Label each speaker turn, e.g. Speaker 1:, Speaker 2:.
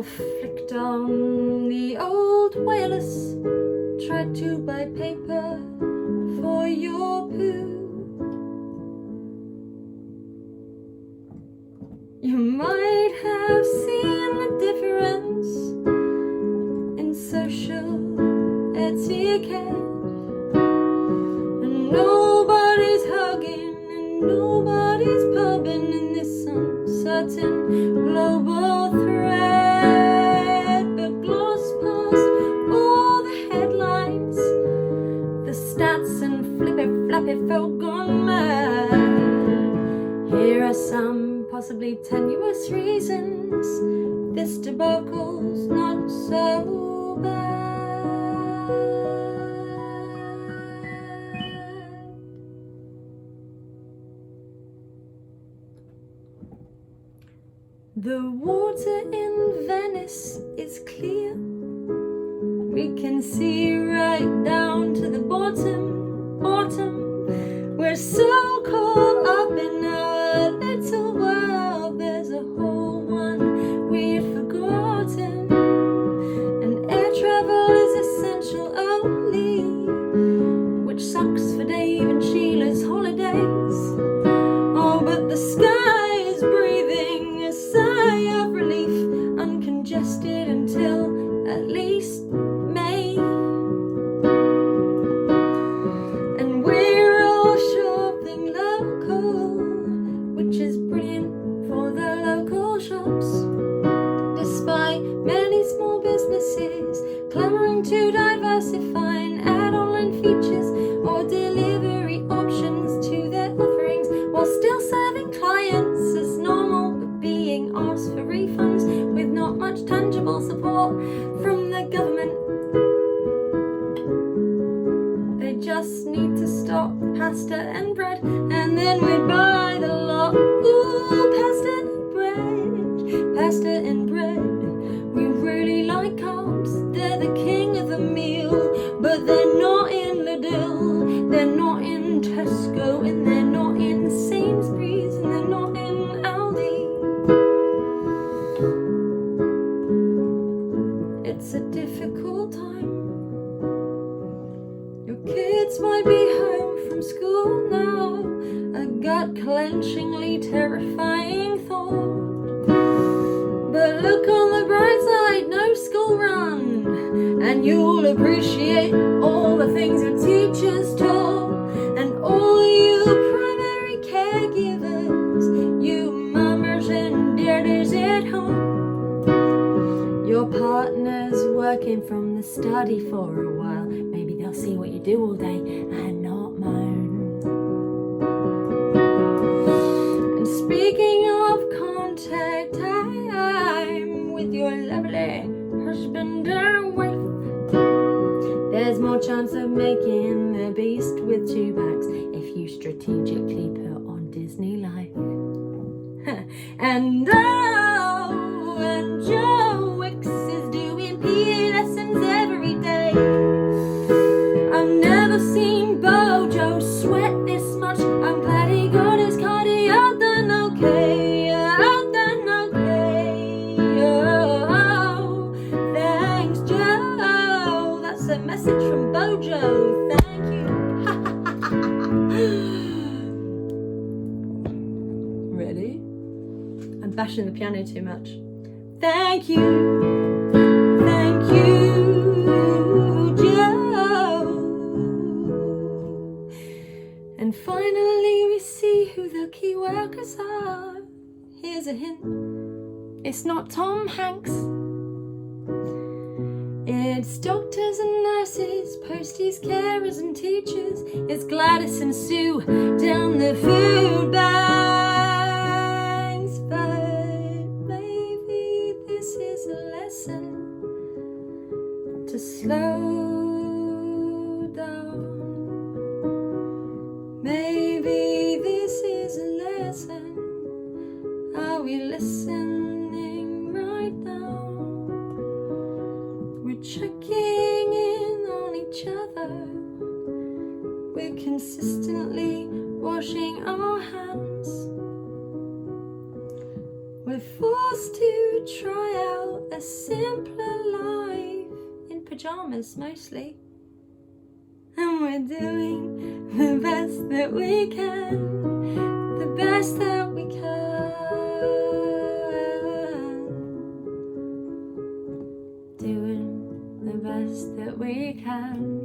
Speaker 1: or flicked on the old wireless, tried to buy paper for your poo. You might have seen the difference in social etiquette, and nobody's hugging and nobody's pubbing in this uncertain global thread. But gloss past all the headlines, the stats and flippy folk gone mad. Here are some possibly tenuous reasons this debacle's not so bad. The water in Venice is clear. We can see right down to the bottom. We're so caught up in our little world, there's a whole one we've forgotten. And air travel is essential only, which sucks for Dave and Sheila's holidays. Oh, but the sky is breathing a sigh of relief, uncongested until at least May. And we're all shopping local, which is brilliant for the local shops, despite many small businesses clamoring to diversify and add online features or delivery options to their offerings, while still serving clients as normal but being asked for refunds with not much tangible support from the government. They just need to stop pasta and bread, and then we'd buy the lot. Ooh, pasta and bread, pasta and bread. We really like carbs, they're the king of the meal, but they're not in Lidl, they're not in Tesco, and they're not in Sainsbury's, and they're not in Aldi. It's a difficult time. Your kids might be home from school now, a gut-clenchingly terrifying thought. But look on the bright side, no school run, and you'll appreciate all the things your teachers taught. And all you primary caregivers, you mamas and daddies at home, your partner's working from the study for a while. Maybe they'll see what you do all day and not moan. And speaking of contact time with your lovely husband or wife, there's more chance of making the beast with two backs if you strategically put on Disney Life. And Joe Wicks is doing PE lessons every day. I've never seen Bojo sweat this much. I'm glad he got his cardio done okay. Oh, thanks, Joe. That's a message from Bojo. Thank you. Ready? I'm bashing the piano too much. Thank you, Joe. And finally we see who the key workers are. Here's a hint, it's not Tom Hanks. It's doctors and nurses, posties, carers and teachers. It's Gladys and Sue down the food banks. But maybe this is a lesson to slow down. Maybe this is a lesson. Are we listening right now? We're checking in on each other. We're consistently washing our hands. We're We're forced to try out a simpler life in pajamas mostly. And we're doing the best that we can, the best that we can. Doing the best that we can.